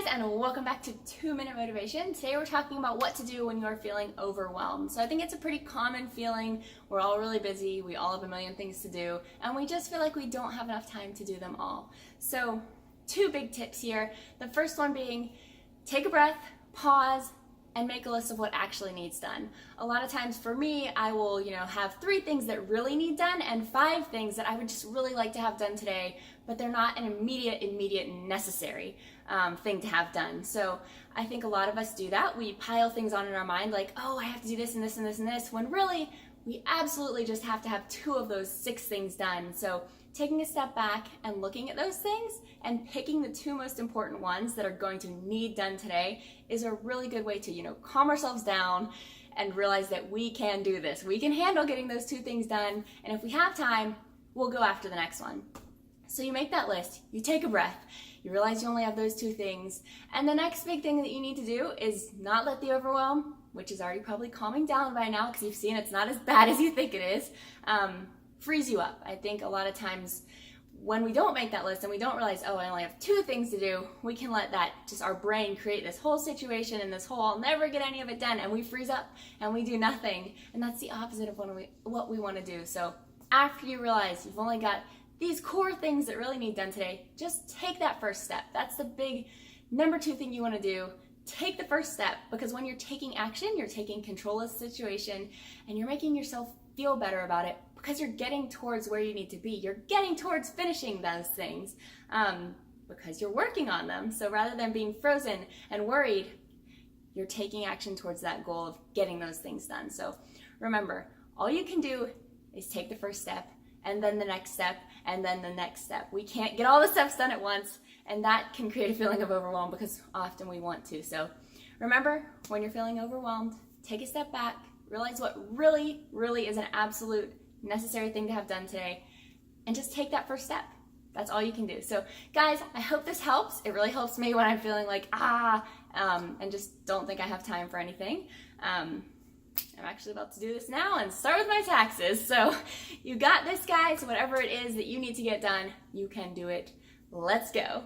guys, and welcome back to 2-Minute Motivation. Today we're talking about what to do when you're feeling overwhelmed. So I think it's a pretty common feeling. We're all really busy, we all have a million things to do, and we just feel like we don't have enough time to do them all. So 2 big tips here. The first one being, take a breath, pause, and make a list of what actually needs done. A lot of times for me, I will, have 3 things that really need done and 5 things that I would just really like to have done today, but they're not an immediate necessary thing to have done. So I think a lot of us do that. We pile things on in our mind like, oh, I have to do this and this and this and this, when really we absolutely just have to have 2 of those 6 things done. So taking a step back and looking at those things and picking the 2 most important ones that are going to need done today is a really good way to, calm ourselves down and realize that we can do this. We can handle getting those 2 things done, and if we have time, we'll go after the next one. So you make that list, you take a breath, you realize you only have those 2 things, and the next big thing that you need to do is not let the overwhelm, which is already probably calming down by now because you've seen it's not as bad as you think it is, freeze you up. I think a lot of times when we don't make that list and we don't realize, oh, I only have 2 things to do, we can let that, just our brain create this whole situation and this whole, I'll never get any of it done, and we freeze up and we do nothing. And that's the opposite of what we want to do. So after you realize you've only got these core things that really need done today, just take that first step. That's the big number 2 thing you want to do. Take the first step, because when you're taking action, you're taking control of the situation and you're making yourself feel better about it, because you're getting towards where you need to be. You're getting towards finishing those things because you're working on them. So rather than being frozen and worried, you're taking action towards that goal of getting those things done. So remember, all you can do is take the first step, and then the next step, and then the next step. We can't get all the steps done at once, and that can create a feeling of overwhelm because often we want to. So remember, when you're feeling overwhelmed, take a step back, realize what really is an absolute necessary thing to have done today, and just take that first step. That's all you can do. So guys, I hope this helps. It really helps me when I'm feeling like, and just don't think I have time for anything. I'm actually about to do this now and start with my taxes. So you got this, guys. Whatever it is that you need to get done, you can do it. Let's go.